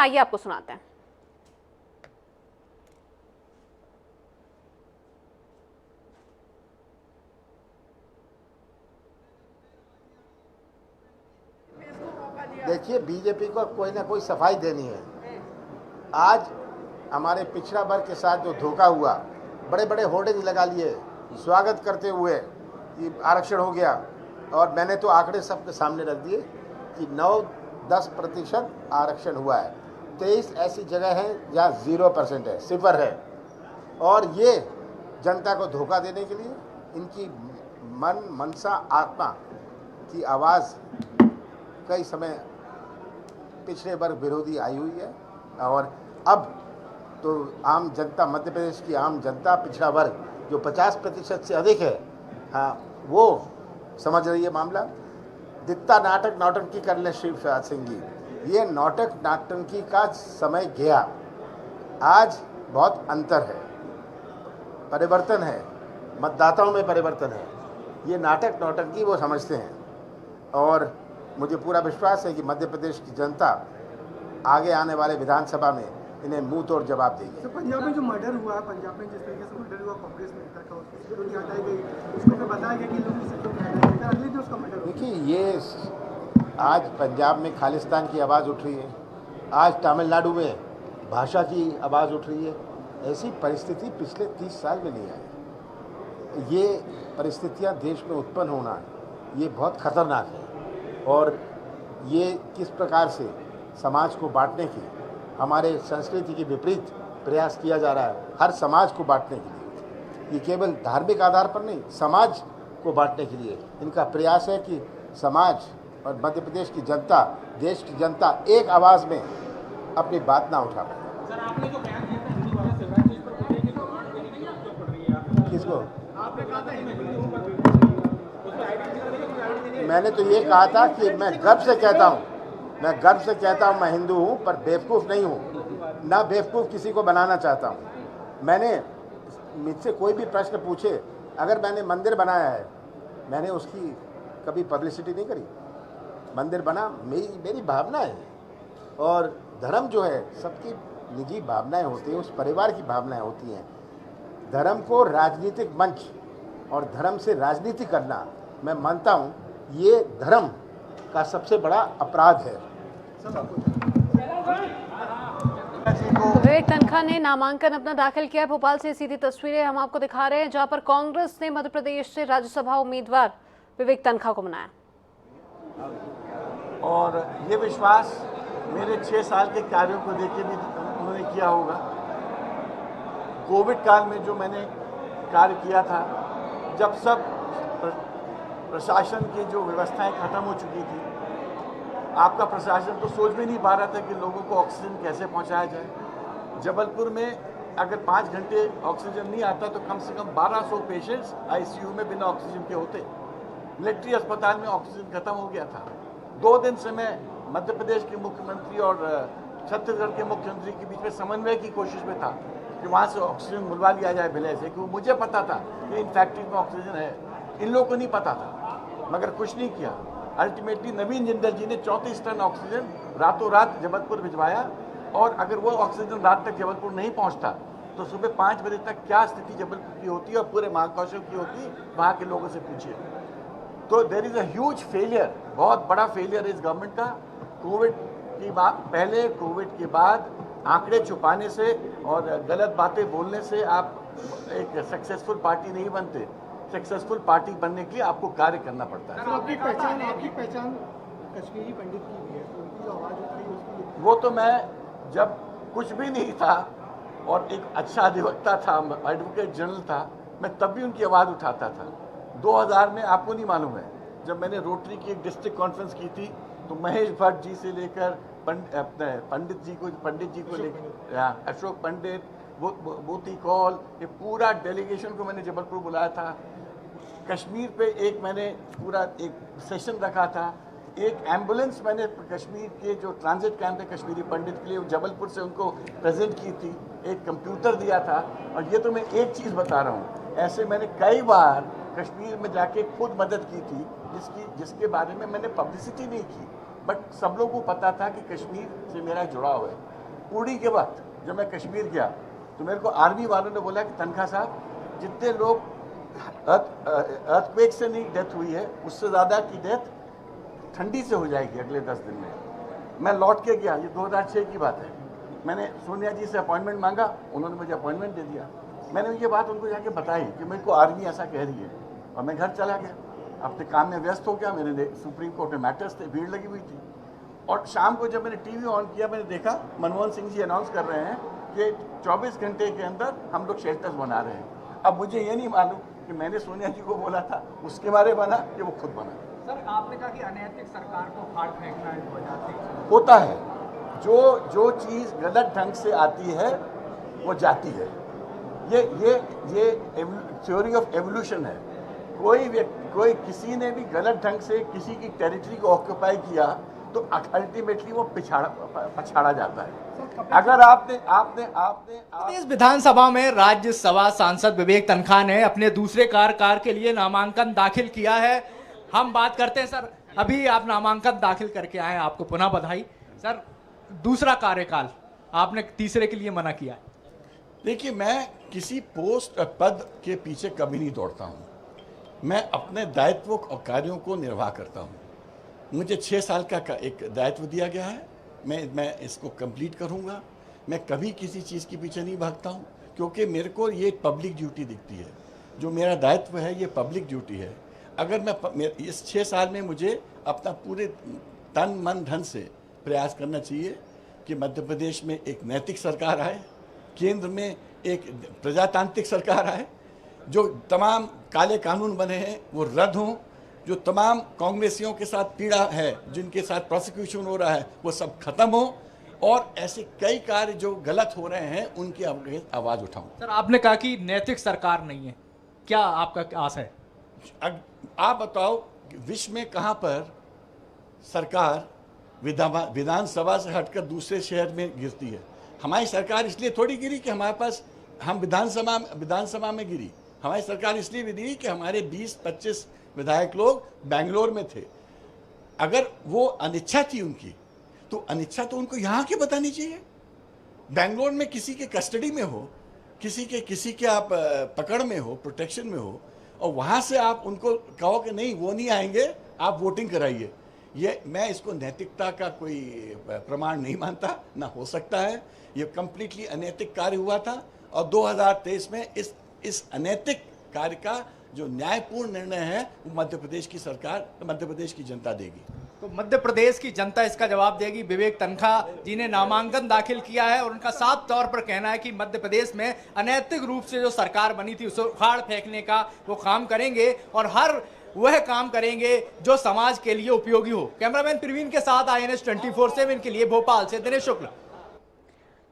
आइए आपको सुनाते हैं। देखिए, बीजेपी को कोई ना कोई सफाई देनी है। आज हमारे पिछड़ा वर्ग के साथ जो धोखा हुआ, बड़े बड़े होर्डिंग लगा लिए स्वागत करते हुए कि आरक्षण हो गया, और मैंने तो आंकड़े सबके सामने रख दिए कि 9-10% आरक्षण हुआ है। 23 ऐसी जगह हैं जहाँ 0% है, सिफर है। और ये जनता को धोखा देने के लिए इनकी मनसा आत्मा की आवाज़ कई समय पिछड़े वर्ग विरोधी आई हुई है। और अब तो आम जनता, मध्य प्रदेश की आम जनता, पिछड़ा वर्ग जो 50% से अधिक है, हाँ, वो समझ रही है मामला। दित्ता नाटक नौटंकी कर ले शिवराज सिंह जी, ये नाटक नौटंकी का समय गया। आज बहुत अंतर है, परिवर्तन है, मतदाताओं में परिवर्तन है। ये नाटक नौटंकी वो समझते हैं, और मुझे पूरा विश्वास है कि मध्य प्रदेश की जनता आगे आने वाले विधानसभा में इन्हें मुंह तोड़ जवाब देगी। तो पंजाब में जो मर्डर हुआ, पंजाब में जिस तरीके से मर्डर हुआ, कांग्रेस नेता का, उसकी सिक्योरिटी हटाई गई, उसको फिर बताया गया कि लोगों की सिक्योरिटी हटाई गई, अगले दिन उसका मर्डर हुआ। देखिए, ये आज पंजाब में खालिस्तान की आवाज़ उठ रही है, आज तमिलनाडु में भाषा की आवाज़ उठ रही है। ऐसी परिस्थिति पिछले 30 साल में नहीं आई। ये परिस्थितियां देश में उत्पन्न होना, ये बहुत खतरनाक है। और ये किस प्रकार से समाज को बांटने की, हमारे संस्कृति के विपरीत प्रयास किया जा रहा है, हर समाज को बांटने के लिए। ये केवल धार्मिक आधार पर नहीं, समाज को बांटने के लिए इनका प्रयास है कि समाज और मध्य प्रदेश की जनता, देश की जनता एक आवाज़ में अपनी बात ना उठा पाए। किसको? मैंने तो ये कहा था कि मैं गर्व से कहता हूँ, मैं हिंदू हूँ, पर बेवकूफ़ नहीं हूँ, ना बेवकूफ़ किसी को बनाना चाहता हूँ। मैंने, मुझसे कोई भी प्रश्न पूछे, अगर मैंने मंदिर बनाया है, मैंने उसकी कभी पब्लिसिटी नहीं करी। मंदिर बना, मेरी भावना है। और धर्म जो है, सबकी निजी भावनाएं होती हैं, उस परिवार की भावनाएं होती हैं। धर्म को राजनीतिक मंच और धर्म से राजनीति करना, मैं मानता हूँ ये धर्म का सबसे बड़ा अपराध है। विवेक तनखा ने नामांकन अपना दाखिल किया। भोपाल से सीधी तस्वीरें हम आपको दिखा रहे हैं, जहां पर कांग्रेस ने मध्य प्रदेश से राज्यसभा उम्मीदवार विवेक तनखा को बनाया। और ये विश्वास मेरे 6 साल के कार्यों को देख के भी उन्होंने किया होगा। कोविड काल में जो मैंने कार्य किया था, जब सब प्रशासन की जो व्यवस्थाएं खत्म हो चुकी थी, आपका प्रशासन तो सोच भी नहीं पा रहा था कि लोगों को ऑक्सीजन कैसे पहुंचाया जाए। जबलपुर में अगर 5 घंटे ऑक्सीजन नहीं आता तो कम से कम 1200 पेशेंट्स आईसीयू में बिना ऑक्सीजन के होते। मिलिट्री अस्पताल में ऑक्सीजन खत्म हो गया था। 2 दिन से मैं मध्य प्रदेश के मुख्यमंत्री और छत्तीसगढ़ के मुख्यमंत्री के बीच में समन्वय की कोशिश में था कि वहाँ से ऑक्सीजन बुलवा लिया जाए भिलय से, क्योंकि मुझे पता था कि इन फैक्ट्री में ऑक्सीजन है, इन लोगों को नहीं पता था, मगर कुछ नहीं किया। अल्टीमेटली नवीन जिंदल जी ने 34 टन ऑक्सीजन रातों रात जबलपुर भिजवाया, और अगर वो ऑक्सीजन रात तक जबलपुर नहीं पहुँचता तो सुबह 5 बजे तक क्या स्थिति जबलपुर की होती और पूरे महाकौशल की होती, वहाँ के लोगों से पूछिए। तो there is a huge failure, बहुत बड़ा फेलियर इस गवर्नमेंट का। कोविड की बात पहले, कोविड के बाद आंकड़े छुपाने से और गलत बातें बोलने से आप एक सक्सेसफुल पार्टी नहीं बनते। सक्सेसफुल पार्टी बनने के लिए आपको कार्य करना पड़ता है। आपकी पहचान कश्मीरी पंडित की भी है, तो उनकी जो आवाज़ उठाई उसकी, वो तो मैं जब कुछ भी नहीं था और एक अच्छा अधिवक्ता था, एडवोकेट जनरल था, मैं तब भी उनकी आवाज़ उठाता था। 2000 में, आपको नहीं मालूम है, जब मैंने रोटरी की एक डिस्ट्रिक्ट कॉन्फ्रेंस की थी, तो महेश भट्ट जी से लेकर पंडित जी को लेकर अशोक पंडित, मोती कौल, ये पूरा डेलीगेशन को मैंने जबलपुर बुलाया था। कश्मीर पे मैंने पूरा एक सेशन रखा था। एक एम्बुलेंस मैंने कश्मीर के जो ट्रांजिट कैंप है कश्मीरी पंडित के लिए, जबलपुर से उनको प्रेजेंट की थी। एक कंप्यूटर दिया था। और ये तो मैं एक चीज़ बता रहा हूँ, ऐसे मैंने कई बार कश्मीर में जाके खुद मदद की थी, जिसके बारे में मैंने पब्लिसिटी नहीं की, बट सब लोगों को पता था कि कश्मीर से मेरा जुड़ाव है। उड़ी के वक्त जब मैं कश्मीर गया तो मेरे को आर्मी वालों ने बोला कि तनखा साहब जितने लोग अर्थक्वेक से नहीं डेथ हुई है उससे ज़्यादा की डेथ ठंडी से हो जाएगी अगले 10 दिन में। मैं लौट के गया, ये 2006 की बात है। मैंने सोनिया जी से अपॉइंटमेंट मांगा, उन्होंने मुझे अपॉइंटमेंट दे दिया। मैंने ये बात उनको जाके बताई कि मेरे को आर्मी ऐसा कह रही है, और मैं घर चला गया, अपने काम में व्यस्त हो गया। मेरे सुप्रीम कोर्ट में मैटर्स थे, भीड़ लगी हुई थी। और शाम को जब मैंने टीवी ऑन किया, मैंने देखा मनमोहन सिंह जी अनाउंस कर रहे हैं कि 24 घंटे के अंदर हम लोग शेल्टर्स बना रहे हैं। अब मुझे ये नहीं मालूम कि मैंने सोनिया जी को बोला था उसके बारे बना कि वो खुद बना। सर आपने कहा कि अनैतिक सरकार को फाड़ फेंकना है 2023 होता है, जो चीज़ गलत ढंग से आती है वो जाती है। ये थ्योरी ऑफ एवोल्यूशन है। कोई किसी ने भी गलत ढंग से किसी की टेरिटरी को ऑक्यूपाई किया तो अल्टीमेटली वो पछाड़ा जाता है। अगर आपने इस विधानसभा में राज्यसभा सांसद विवेक तनखा ने अपने दूसरे कार्यकाल के लिए नामांकन दाखिल किया है। हम बात करते हैं सर, अभी आप नामांकन दाखिल करके आए, आपको पुनः बधाई। सर दूसरा कार्यकाल आपने तीसरे के लिए मना किया। देखिए, मैं किसी पोस्ट और पद के पीछे कभी नहीं दौड़ता हूँ। मैं अपने दायित्व और कार्यों को निर्वाह करता हूँ। मुझे 6 साल का एक दायित्व दिया गया है, मैं इसको कंप्लीट करूँगा। मैं कभी किसी चीज़ के पीछे नहीं भागता हूँ, क्योंकि मेरे को ये पब्लिक ड्यूटी दिखती है। जो मेरा दायित्व है ये पब्लिक ड्यूटी है। अगर मैं इस 6 साल में मुझे अपना पूरे तन मन धन से प्रयास करना चाहिए कि मध्य प्रदेश में एक नैतिक सरकार आए, केंद्र में एक प्रजातांत्रिक सरकार आए, जो तमाम काले कानून बने हैं वो रद्द हों, जो तमाम कांग्रेसियों के साथ पीड़ा है, जिनके साथ प्रोसिक्यूशन हो रहा है, वो सब खत्म हो, और ऐसे कई कार्य जो गलत हो रहे हैं उनकी आवाज़ उठाऊं। सर आपने कहा कि नैतिक सरकार नहीं है, क्या आपका आस है? आप बताओ, विश्व में कहाँ पर सरकार विधानसभा से हटकर दूसरे शहर में गिरती है? हमारी सरकार इसलिए थोड़ी गिरी कि हमारे पास हम विधानसभा में गिरी। हमारी सरकार इसलिए भी गिरी कि हमारे 20-25 विधायक लोग बेंगलोर में थे। अगर वो अनिच्छा थी उनकी, तो अनिच्छा तो उनको यहाँ के बतानी चाहिए। बेंगलोर में किसी के कस्टडी में हो, किसी के आप पकड़ में हो, प्रोटेक्शन में हो, और वहाँ से आप उनको कहो कि नहीं वो नहीं आएंगे, आप वोटिंग कराइए। ये मैं इसको नैतिकता का कोई प्रमाण नहीं मानता, ना हो सकता है। ये कंप्लीटली अनैतिक कार्य हुआ था, और 2023 में इस अनैतिक कार्य का जो न्यायपूर्ण निर्णय है वो मध्य प्रदेश की सरकार, मध्य प्रदेश की जनता देगी। तो मध्य प्रदेश की जनता इसका जवाब देगी। विवेक तनखा जी ने नामांकन दाखिल किया है और उनका साफ तौर पर कहना है कि मध्य प्रदेश में अनैतिक रूप से जो सरकार बनी थी उसे उखाड़ फेंकने का वो काम करेंगे, और हर वह काम करेंगे जो समाज के लिए उपयोगी हो। कैमरामैन प्रवीण के साथ INS 24/7 के लिए भोपाल से दिनेश शुक्ला।